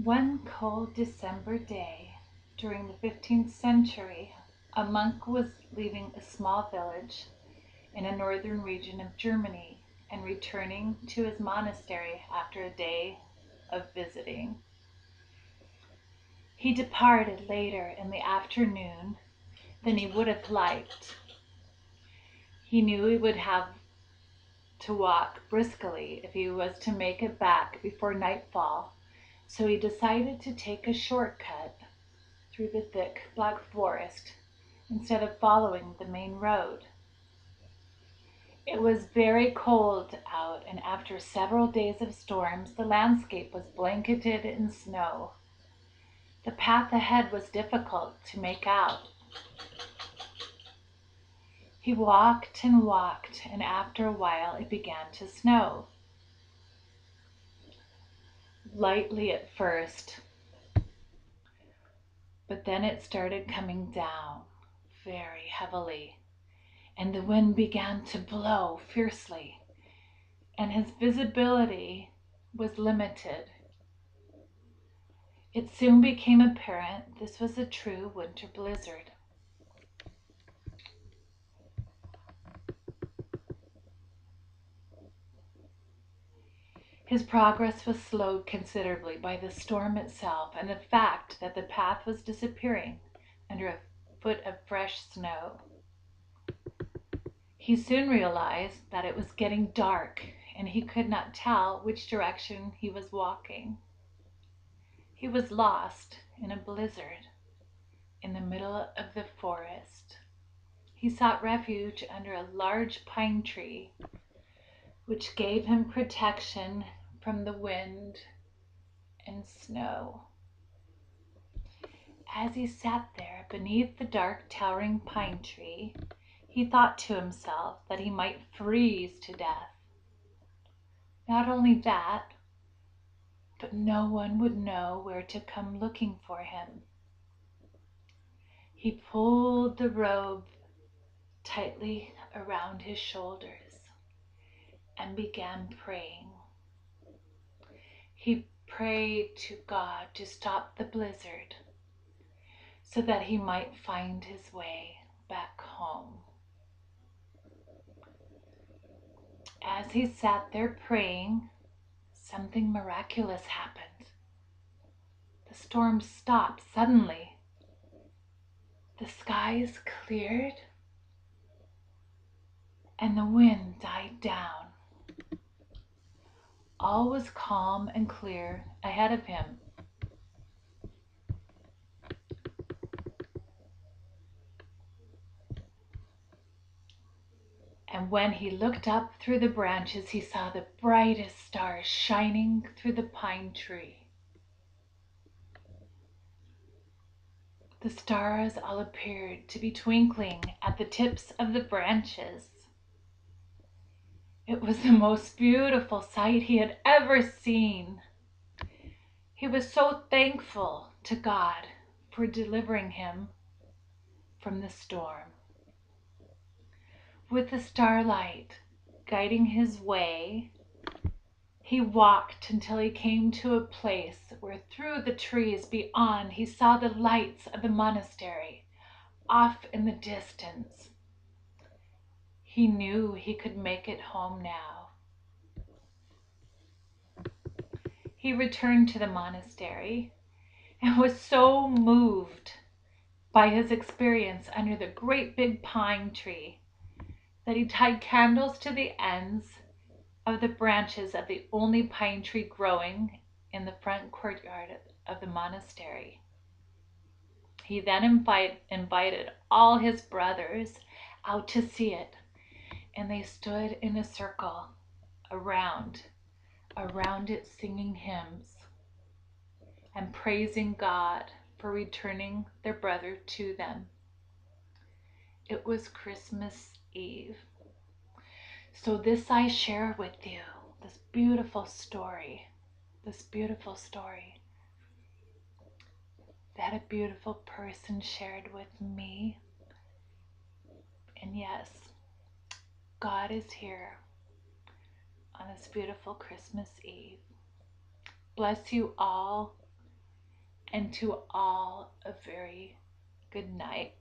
One cold December day during the 15th century, a monk was leaving a small village in a northern region of Germany and returning to his monastery after a day of visiting. He departed later in the afternoon than he would have liked. He knew he would have to walk briskly if he was to make it back before nightfall, so he decided to take a shortcut through the thick black forest instead of following the main road. It was very cold out, and after several days of storms, the landscape was blanketed in snow. The path ahead was difficult to make out. He walked, and after a while it began to snow. Lightly at first, but then it started coming down very heavily, and the wind began to blow fiercely, and his visibility was limited. It soon became apparent this was a true winter blizzard. His progress was slowed considerably by the storm itself and the fact that the path was disappearing under a foot of fresh snow. He soon realized that it was getting dark and he could not tell which direction he was walking. He was lost in a blizzard in the middle of the forest. He sought refuge under a large pine tree, which gave him protection from the wind and snow. As he sat there beneath the dark towering pine tree, he thought to himself that he might freeze to death. Not only that, but no one would know where to come looking for him. He pulled the robe tightly around his shoulders and began praying. He prayed to God to stop the blizzard so that he might find his way back home. As he sat there praying, something miraculous happened. The storm stopped suddenly. The skies cleared and the wind died down. All was calm and clear ahead of him. And when he looked up through the branches, he saw the brightest stars shining through the pine tree. The stars all appeared to be twinkling at the tips of the branches. It was the most beautiful sight he had ever seen. He was so thankful to God for delivering him from the storm. With the starlight guiding his way, he walked until he came to a place where through the trees beyond he saw the lights of the monastery off in the distance. He knew he could make it home now. He returned to the monastery and was so moved by his experience under the great big pine tree that he tied candles to the ends of the branches of the only pine tree growing in the front courtyard of the monastery. He then invited all his brothers out to see it, and they stood in a circle around it singing hymns and praising God for returning their brother to them. It was Christmas Eve. So this I share with you, this beautiful story that a beautiful person shared with me. And yes, God is here on this beautiful Christmas Eve. Bless you all and to all a very good night.